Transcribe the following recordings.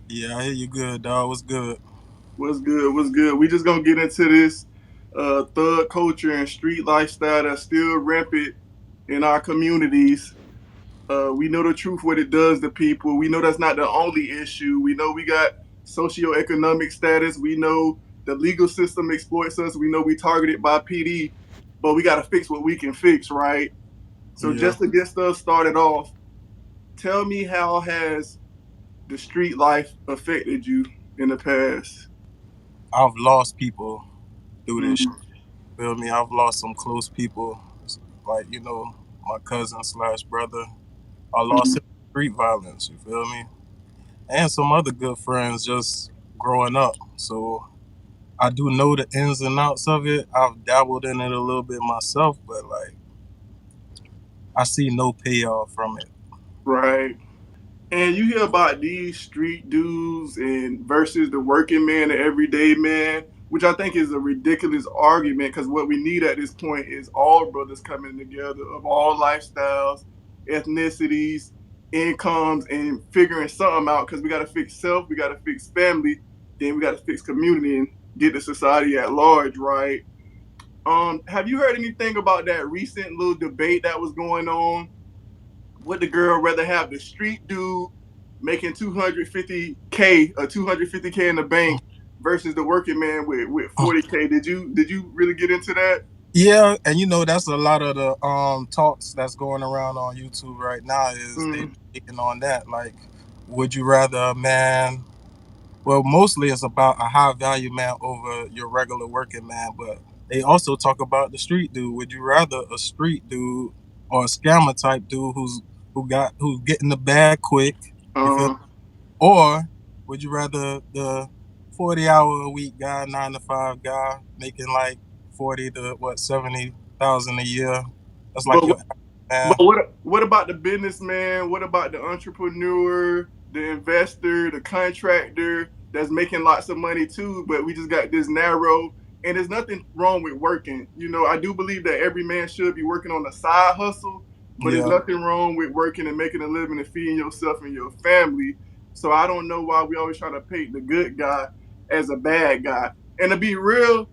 Yeah, I hear you good, dog. What's good? What's good? What's good? We just gonna get into this thug culture and street lifestyle that's still rampant in our communities. We know the truth, what it does to people. We know that's not the only issue. We know we got socioeconomic status. We know the legal system exploits us. We know we targeted by PD, but we gotta fix what we can fix, right? So Yeah, just to get stuff started off, tell me how has the street life affected you in the past? I've lost people through this. Mm-hmm. Feel me? I've lost some close people, like my cousin slash brother. I lost him to street violence. You feel me? And some other good friends just growing up. So I do know the ins and outs of it. I've dabbled in it a little bit myself, but like I see no payoff from it. Right. And you hear about these street dudes and versus the working man, the everyday man, which I think is a ridiculous argument because what we need at this point is all brothers coming together of all lifestyles, ethnicities, incomes, and figuring something out because we got to fix self, we got to fix family, then we got to fix community and get the society at large, right? Have you heard anything about that recent little debate that was going on? Would the girl rather have the street dude making 250K or 250K in the bank versus the working man with 40K? Did you really get into that? Yeah, and that's a lot of the talks that's going around on YouTube right now is they Mm, taking on that. Like, would you rather a man? Well, mostly it's about a high value man over your regular working man, but they also talk about the street dude. Would you rather a street dude or a scammer type dude who's getting the bag quick? You feel? uh, Or would you rather the 40 hour a week guy, 9 to 5 guy, making like 40 to what 70,000 a year? That's like but your But man. what about the businessman? What about the entrepreneur, the investor, the contractor that's making lots of money too? But we just got this narrow, and there's nothing wrong with working. I do believe that every man should be working on a side hustle, but there's Yeah, nothing wrong with working and making a living and feeding yourself and your family. So I don't know why we always try to paint the good guy as a bad guy. And to be real,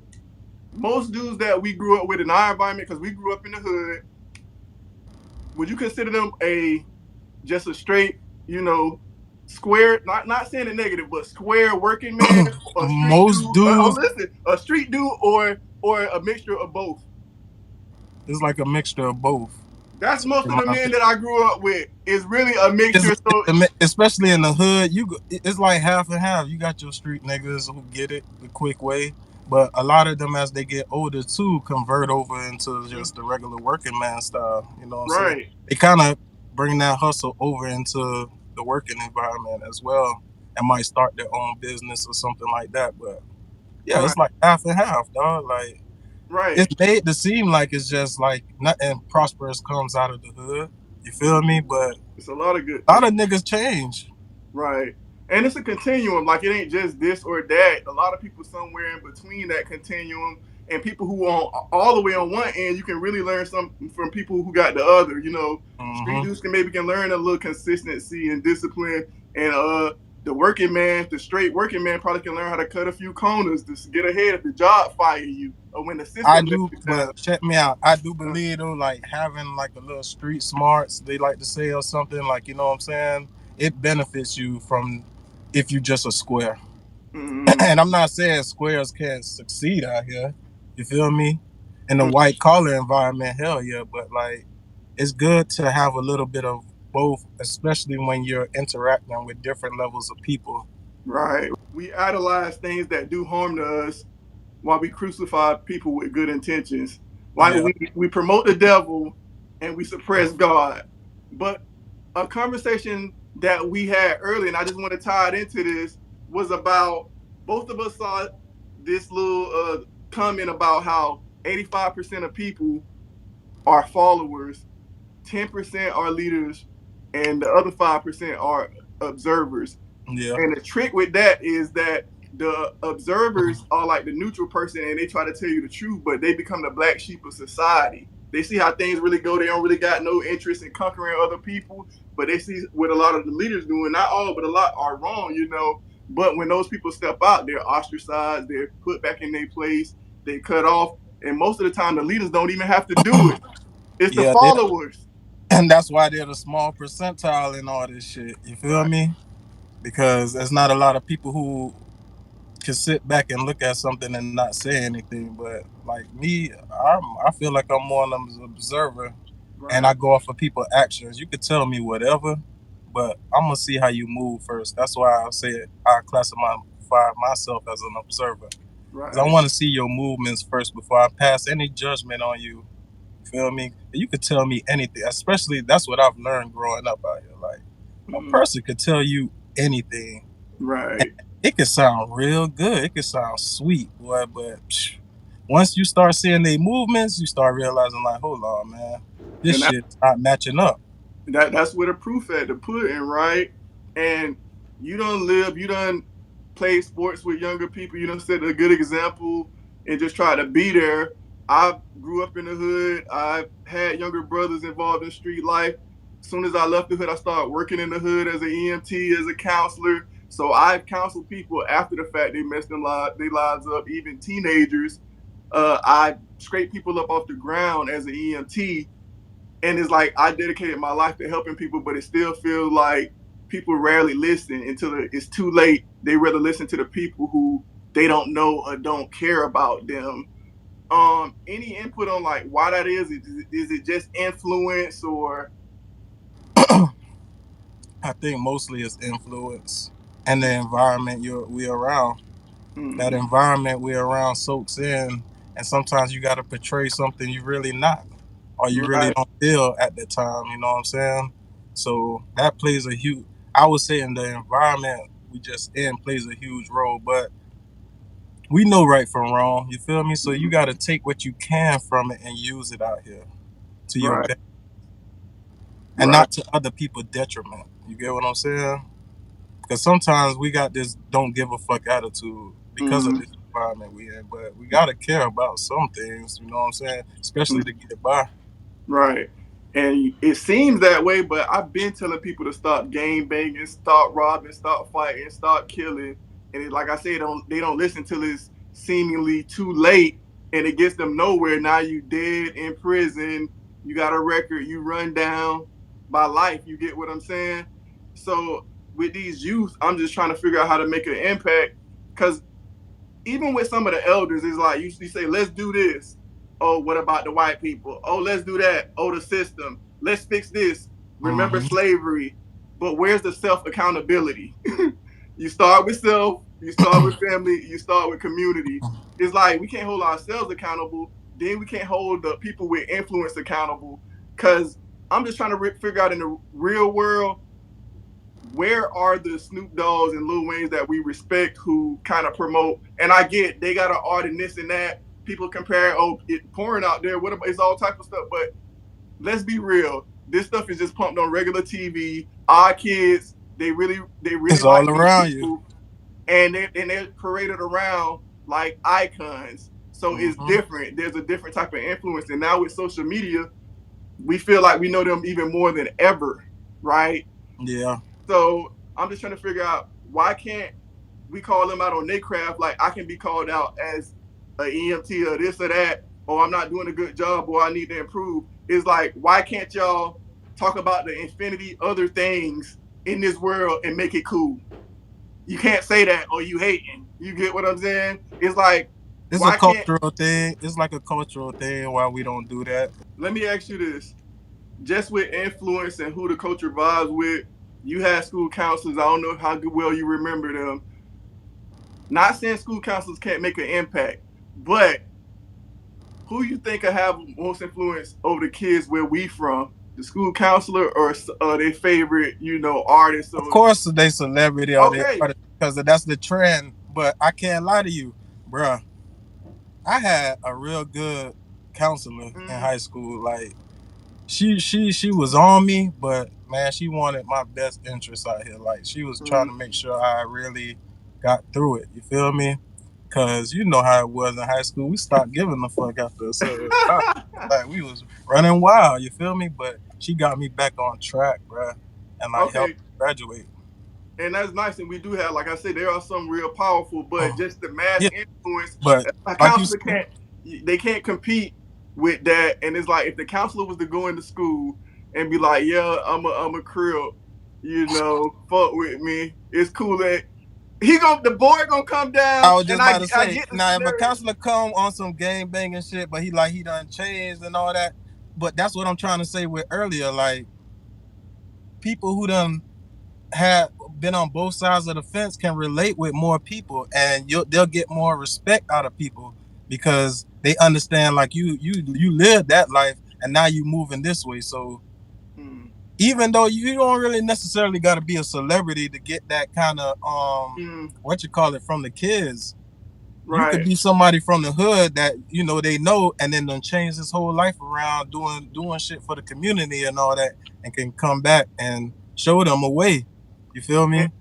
most dudes that we grew up with in our environment, because we grew up in the hood, would you consider them a just a straight, square? Not saying it negative, but square working man, a street most dude. dudes Listen, a street dude or a mixture of both. is like a mixture of both. That's most In of the my men opinion. that I grew up with. Is really a mixture. So Especially in the hood, it's like half and half. You got your street niggas who get it the quick way, but a lot of them as they get older too convert over into just the regular working man style. You know what I'm saying? right, They kind of bring that hustle over into the working environment as well, and might start their own business or something like that. But yeah, right, it's like half and half, dog. Like right. it's made to seem like it's just like nothing prosperous comes out of the hood. You feel me? But It's a lot of good a lot of things. niggas change. Right. And it's a continuum. Like it ain't just this or that. A lot of people somewhere in between that continuum, and people who on all the way on one end, you can really learn something from people who got the other. Street Hmm. dudes can learn a little consistency and discipline, and the working man, the straight working man, probably can learn how to cut a few corners to get ahead if the job fire you or when the I system lets do, you down. but check me out. I do believe though, like having like a little street smarts, they like to say or something. Like what I'm saying, it benefits you from if you just a square. Mm-hmm. And I'm not saying squares can't succeed out here. You feel me? In the white collar environment, hell yeah. But like, it's good to have a little bit of both, especially when you're interacting with different levels of people. Right. We idolize things that do harm to us while we crucify people with good intentions. Like Yeah, we promote the devil and we suppress God. But a conversation that we had earlier, and I just want to tie it into this, was about both of us saw this little comment about how 85% of people are followers, 10% are leaders, and the other 5% are observers. yeah. And the trick with that is that the observers are like the neutral person and they try to tell you the truth, but they become the black sheep of society. They see how things really go. They don't really got no interest in conquering other people. But they see what a lot of the leaders doing. Not all, but a lot are wrong, you know. But when those people step out, they're ostracized. They're put back in their place. They cut off. And most of the time, the leaders don't even have to do it. It's the Yeah, followers. and that's why they're the small percentile in all this shit. You feel Right. me? Because there's not a lot of people who can sit back and look at something and not say anything. But like me, I feel like I'm more of an observer, and I Right. go off of people's actions. You could tell me whatever, but I'm gonna see how you move first. That's why I say I classify myself as an observer, because I Right. want to see your movements first before I pass any judgment on you. You feel me? You could tell me anything, especially that's what I've learned growing up out here. Like a Mm-hmm. person could tell you anything, Right. it could sound real good. It could sound sweet, boy. But once you start seeing their movements, you start realizing, like, hold on, man, this And that shit's not matching up. that's where the proof at the pudding, right? And you don't live, you done play sports with younger people, you done set a good example and just try to be there. I grew up in the hood. I had younger brothers involved in street life. As soon as I left the hood, I started working in the hood as an EMT, as a counselor. So I've counseled people after the fact they messed their lives up, even teenagers. I scraped people up off the ground as an EMT, and it's like I dedicated my life to helping people, but it still feels like people rarely listen until it's too late. They rather listen to the people who they don't know or don't care about them. Any input on like why that is? Is it just influence or? I think mostly it's influence and the environment we around. That Mm-hmm. environment we around soaks in, and sometimes you got to portray something you really not, or you really Right. don't feel at the time. You know what I'm saying? So that plays a huge. I would say in the environment we just in plays a huge role, but we know right from wrong. You feel me? So you Mm-hmm. got to take what you can from it and use it out here to your Right. best, and Right. not to other people's detriment. You get what I'm saying? Because sometimes we got this don't give a fuck attitude because of Mm-hmm. this environment we in, but we gotta care about some things. You know what I'm saying? Especially to get by. Right. And it seems that way, but I've been telling people to stop game banging, stop robbing, stop fighting, stop killing. And like I said, they don't listen till it's seemingly too late, and it gets them nowhere. Now you dead in prison, you got a record, you run down by life. You get what I'm saying? So with these youth, I'm just trying to figure out how to make an impact, because even with some of the elders, it's like you say, let's do this. Oh, what about the white people? Oh, let's do that. Oh, the system. Let's fix this. Remember Mm-hmm. slavery. But where's the self accountability? You start with self, you start with family, you start with community. It's like we can't hold ourselves accountable, then we can't hold the people with influence accountable. Because I'm just trying to figure out in the real world, where are the Snoop Dogg's and Lil Wayne's that we respect who kind of promote? And I get they got an art in this and that. People compare, oh, it pouring out there. What about it's all type of stuff? But let's be real. This stuff is just pumped on regular TV. Our kids, they really It's all like these around you. people, and they're paraded around like icons. So it's Mm-hmm. different. There's a different type of influence, and now with social media, we feel like we know them even more than ever, right? Yeah. So I'm just trying to figure out why can't we call them out on their craft? Like I can be called out as an EMT or this or that, or I'm not doing a good job, or I need to improve. It's like why can't y'all talk about the infinity other things in this world and make it cool? You can't say that or you hating. You get what I'm saying? It's like It's a why can't? cultural thing. It's like a cultural thing why we don't do that. Let me ask you this: just with influence and who the culture vibes with, you had school counselors. I don't know how well you remember them. Not saying school counselors can't make an impact, but who you think could have most influence over the kids where we from? The school counselor or their favorite, artist? Of Or course, they celebrity or they okay, artist because that's the trend. But I can't lie to you, bruh. I had a real good counselor in mm, high school. Like she was on me, but man, she wanted my best interests out here. Like she was trying mm, to make sure I really got through it. You feel me? Cause you know how it was in high school. We stopped giving a fuck after a certain time. Like we was running wild. You feel me? But she got me back on track, bruh, and like helped Okay, graduate. and that's nice. And we do have, like I said, there are some real powerful, but just the mass Yeah, influence, but a like you counselor said, can't, they can't compete with that. And it's like if the counselor was to go into school and be like, "Yeah, I'm a crip, fuck with me. It's cool that the boy gonna come I down, was and just I about to I say, get the now if a scenario." counselor come on some gang banging shit, but he done changed and all that. But that's what I'm trying to say with earlier. Like people who done had been on both sides of the fence can relate with more people, and they'll get more respect out of people because they understand like you lived that life, and now you moving this way. So Mm, even though you don't really necessarily got to be a celebrity to get that kind of mm, what you call it from the kids. You could right. be somebody from the hood that they know, and then done change his whole life around doing shit for the community and all that, and can come back and show them a way. You feel And, me?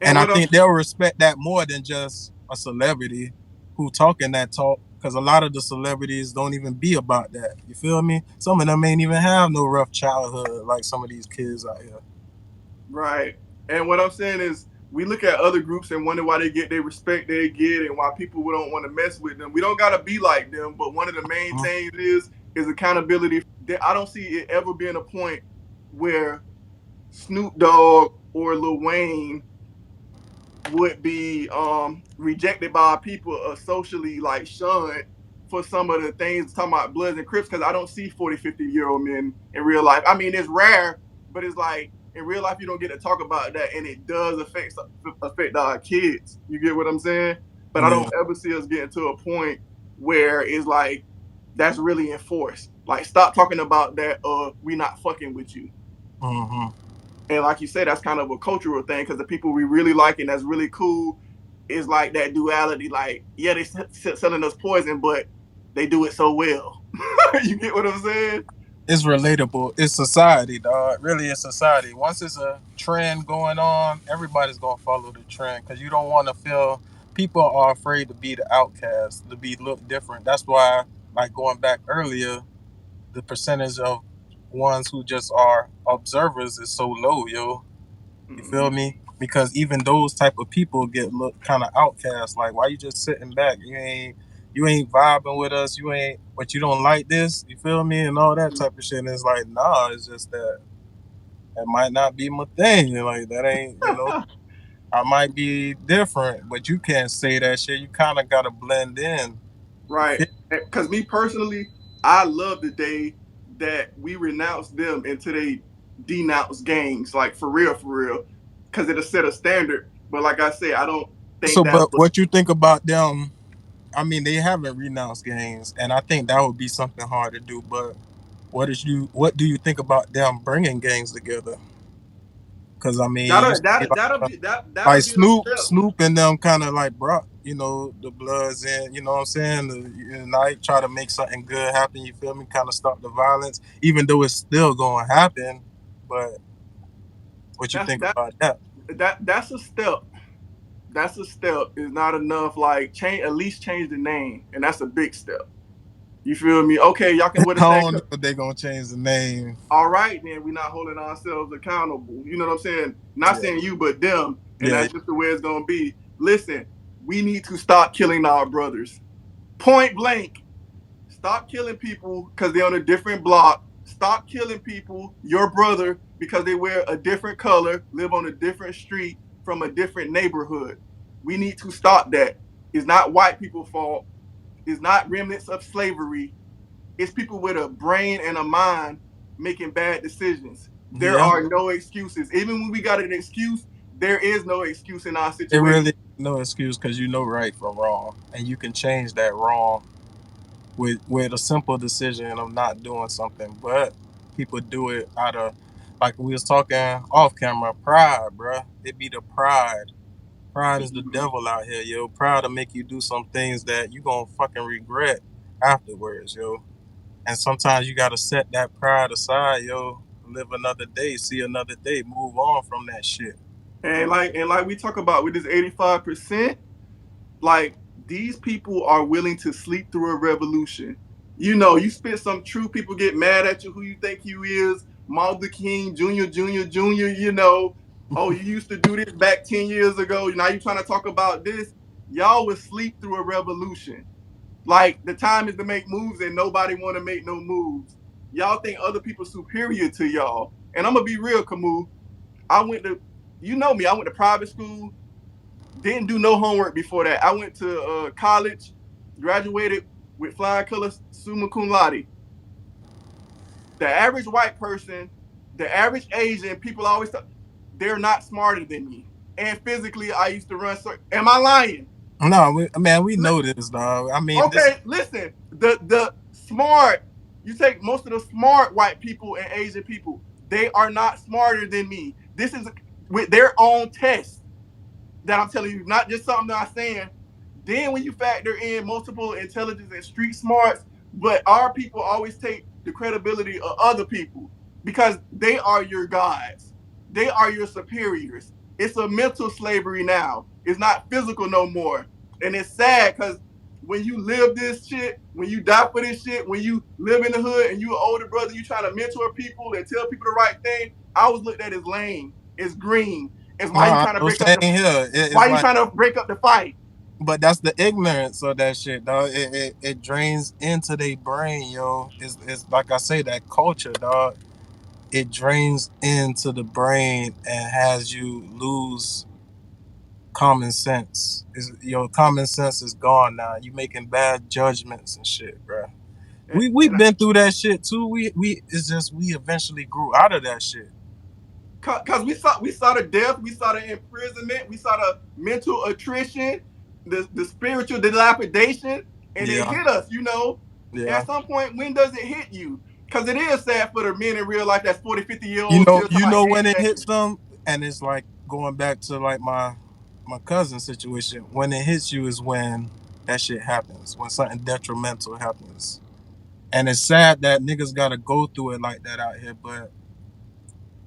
and And I what I'm think they'll respect that more than just a celebrity who talking that talk. Because a lot of the celebrities don't even be about that. You feel me? Some of them ain't even have no rough childhood like some of these kids out here. Right. And what I'm saying is, we look at other groups and wonder why they get their respect they get and why people don't want to mess with them. We don't gotta be like them, but one of the main Mhm. things is accountability. I don't see it ever being a point where Snoop Dogg or Lil Wayne would be rejected by people or socially like shunned for some of the things talking about Bloods and Crips, because I don't see 40, 50-year-old men in real life. I mean, it's rare, but it's like in real life you don't get to talk about that, and it does affect our kids. You get what I'm saying? But I Yeah. don't ever see us getting to a point where it's like that's really enforced. Like stop talking about that we not fucking with you. Hmm. And like you said, that's kind of a cultural thing because the people we really like and that's really cool is like that duality. Like, yeah, they selling us poison, but they do it so well. You get what I'm saying? It's relatable. It's society, dog. Really, it's society. Once it's a trend going on, everybody's gonna follow the trend because you don't want to feel. People are afraid to be the outcast, to be look different. That's why, like going back earlier, the percentage of ones who just are observers is so low, yo. You feel Mm-hmm. me? Because even those type of people get look kind of outcast. Like, why you just sitting back? You ain't vibing with us. You ain't, but you don't like this. You feel me? And all that type of shit. And it's like, nah, it's just that that might not be my thing. Like that ain't, I might be different, but you can't say that shit. You kind of gotta blend in. You Right. feel? Because me personally, I love the day that we renounce them until they denounce gangs, like for real, because it'll set a standard. But like I said, I don't think So, that but was what you think about them? I mean, they haven't renounced games, and I think that would be something hard to do. But what do you think about them bringing gangs together? Because I mean, you that'll see that that'll be that'll like be a step. Snoop and them kind of like brought the Bloods in. You know what I'm saying? The unite, try to make something good happen. You feel me? Kind of stop the violence, even though it's still going to happen. But what you That's think that about that? that's a step. That's a step. Is not enough. Like change, at least change the name, and that's a big step. You feel me? Okay, y'all can wear I the same. don't know if they're gonna change the name. All right, then we're not holding ourselves accountable. You know what I'm saying? Not Yeah, saying you, but them, and yeah, that's just the way it's gonna be. Listen, we need to stop killing our brothers. Point blank. Stop killing people because they're on a different block. Stop killing people, your brother, because they wear a different color, live on a different street from a different neighborhood. We need to stop that. It's not white people's fault. It's not remnants of slavery. It's people with a brain and a mind making bad decisions. There yeah. are no excuses. Even when we got an excuse, there is no excuse in our It situation. really no excuse because you know right from wrong, and you can change that wrong with a simple decision of not doing something. But people do it out of, like we was talking off camera, pride, bruh. It be the pride. Pride is the devil out here, yo. Pride to make you do some things that you gonna fucking regret afterwards, yo. And sometimes you gotta set that pride aside, yo. Live another day, see another day, move on from that shit. And like we talk about with this 85%, like these people are willing to sleep through a revolution. You know, you spit some truth, people get mad at you, who you think you is, Martin Luther King, Junior, you know, oh, you used to do this back 10 years ago. Now you trying to talk about this. Y'all would sleep through a revolution. Like the time is to make moves and nobody want to make no moves. Y'all think other people superior to y'all. And I'm gonna be real, Camus. I went to, you know me, I went to private school, didn't do no homework before that. I went to college, graduated with flying colors, summa cum laude. The average white person, the average Asian, people always talk, they're not smarter than me. And physically, I used to run. Am I lying? No, man, we know this, dog. I mean, this. Okay, listen. The smart, you take most of the smart white people and Asian people, they are not smarter than me. This is with their own test that I'm telling you, not just something that I'm saying. Then when you factor in multiple intelligence and street smarts, but our people always take the credibility of other people because they are your gods. They are your superiors. It's a mental slavery now. It's not physical no more. And it's sad because when you live this shit, when you die for this shit, when you live in the hood and you an older brother, you trying to mentor people and tell people the right thing, I was looked at as lame, as green. It's why you No, trying to no break up saying the here. why It's you like, trying to break up the fight? but that's the ignorance of that shit, dog. It drains into their brain, yo. It's like I say, that culture, dog. It drains into the brain and has you lose common sense. Your common sense is gone now. You making bad judgments and shit, bro. And, We've and been through that shit too. We it's just we eventually grew out of that shit. because we saw the death, we saw the imprisonment, we saw the mental attrition, the spiritual dilapidation, and it Yeah, hit us. You know, yeah. at some point, when does it hit you? Because it is sad for the men in real life that's 40, 50 year olds still talking You about know when it gangbanging. hits them, and it's like going back to like my cousin situation. When it hits you is when that shit happens. When something detrimental happens, and it's sad that niggas gotta go through it like that out here. But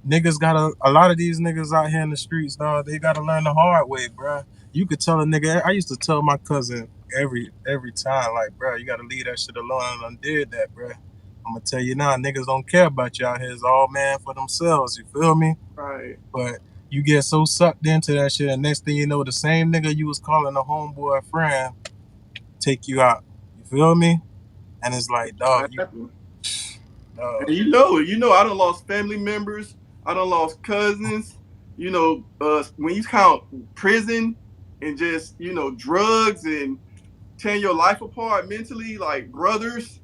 niggas gotta a lot of these niggas out here in the streets, dog. They gotta learn the hard way, bro. You could tell a nigga. I used to tell my cousin every time, like, bro, you gotta leave that shit alone. I done did that, bro. I'm gonna tell you now, niggas don't care about you out here. It's all man for themselves. You feel me? Right. But you get so sucked into that shit, and next thing you know, the same nigga you was calling a homeboy a friend take you out. You feel me? And it's like, dog, That happened. And dog. I done lost family members. I done lost cousins. You know, when you count prison and just drugs and tearing your life apart mentally, like brothers.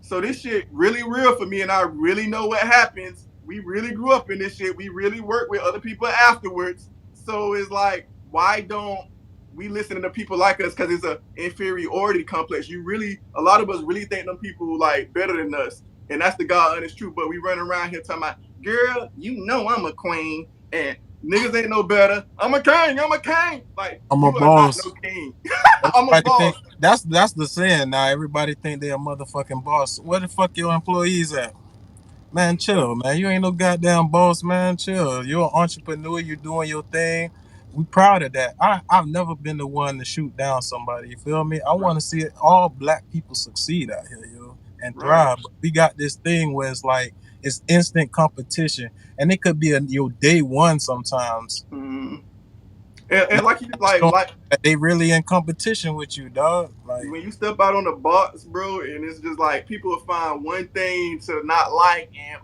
So this shit really real for me, and I really know what happens. We really grew up in this shit. We really work with other people afterwards. So it's like, why don't we listen to people like us? Because it's a inferiority complex. A lot of us really think them people like better than us, and that's the God honest truth. But we run around here talking about, girl, you know I'm a queen, and niggas ain't no better. I'm a king. I'm a king. Like I'm a you are not no boss. king. I'm a Everybody think boss. that's the saying now. Everybody think they a motherfucking boss. Where the fuck your employees at? Man, chill, man. You ain't no goddamn boss, man. Chill. You're an entrepreneur. You doing your thing. We proud of that. I've never been the one to shoot down somebody. You feel me? I Right. want to see it, all black people succeed out here, yo, and Right. thrive. But we got this thing where it's like it's instant competition, and it could be your day one sometimes. Mm. And Not like you showing like that they really in competition with you, dog. Like, when you step out on the box, bro, and it's just like people will find one thing to not like and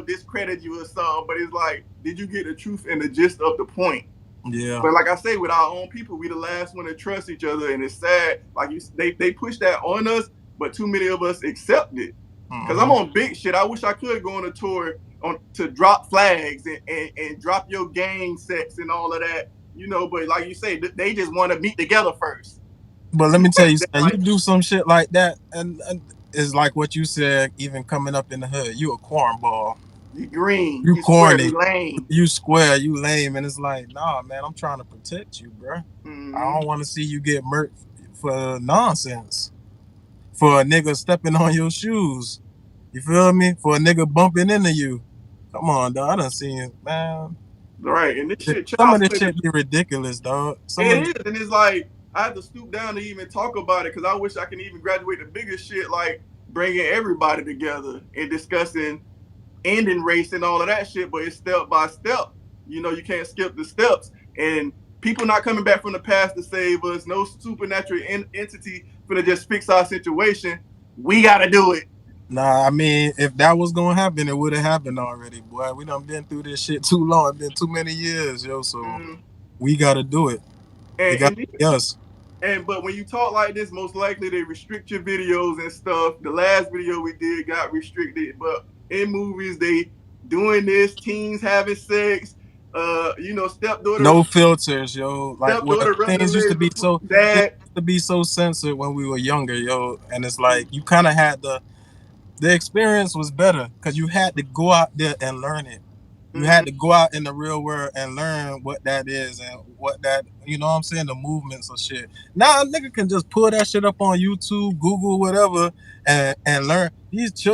discredit you or something, but it's like, did you get the truth and the gist of the point? yeah. But like I say, with our own people, we the last one to trust each other, and it's sad. Like they push that on us, but too many of us accept it. Cause I'm Hmm. on big shit. I wish I could go on a tour on to drop flags and drop your gang sets and all of that, But like you say, they just want to meet together first. But let me tell you, They're son, you like, do some shit like that, and it's like what you said. Even coming up in the hood, you a cornball. you green, You you square, you corny. lame. You square. You lame. And it's like, nah, man. I'm trying to protect you, bro. I Mm-hmm. don't want to see you get murked for nonsense. For a nigga stepping on your shoes. You feel me? For a nigga bumping into you. Come on, dog. I done seen it, man. Right, and this shit Some child of this play. shit be ridiculous, dog. Some It of is, and it's like I had to stoop down to even talk about it because I wish I can even graduate the bigger shit, like bringing everybody together and discussing ending race and all of that shit. But it's step by step. You know, you can't skip the steps. And people not coming back from the past to save us. No supernatural entity finna just fix our situation. We gotta do it. Nah, I mean, if that was gonna happen, it would have happened already, boy. We done been through this shit too long. It's been too many years, yo. So Mm. we gotta do it. It gotta And be us. And but when you talk like this, most likely they restrict your videos and stuff. The last video we did got restricted, but in movies they doing this, teens having sex, No filters, yo. Like what stepdaughter rubbing the things used to legs be of so things dad. used to be so censored when we were younger, yo. And it's like you kind of had the experience was better because you had to go out there and learn it. You Mm-hmm. had to go out in the real world and learn what that is and what that, you know what I'm saying, the movements of shit. Now a nigga can just pull that shit up on YouTube, Google, whatever, and learn.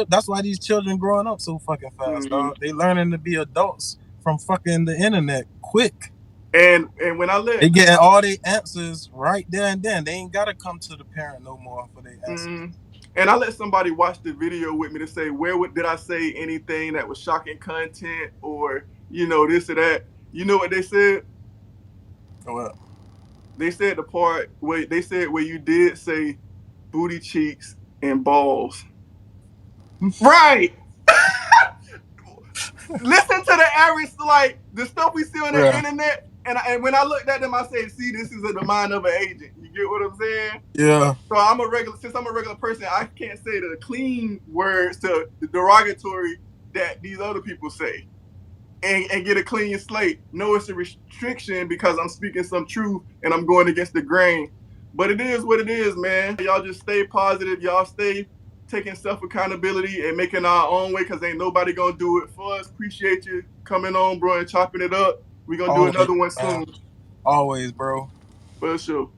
That's why these children growing up so fucking fast, Mm-hmm. dog. They learning to be adults from fucking the internet quick. And when I They let getting all their answers right there and then. They ain't gotta come to the parent no more for their answers. mm, and I let somebody watch the video with me to say did I say anything that was shocking content or this or that. You know what they said? Well, They said the part where they said where you did say booty cheeks and balls. Right. Listen to the average, like the stuff we see on the yeah, internet. And when I looked at them, I said, "See, this is the mind of an agent." You get what I'm saying? yeah. So since I'm a regular person, I can't say the clean words to the derogatory that these other people say. And get a clean slate. No, it's a restriction because I'm speaking some truth and I'm going against the grain. But it is what it is, man. Y'all just stay positive. Y'all stay taking self accountability and making our own way because ain't nobody gonna do it for us. Appreciate you coming on, bro, and chopping it up. We're gonna do Always, another one man. soon. Always, bro. For sure.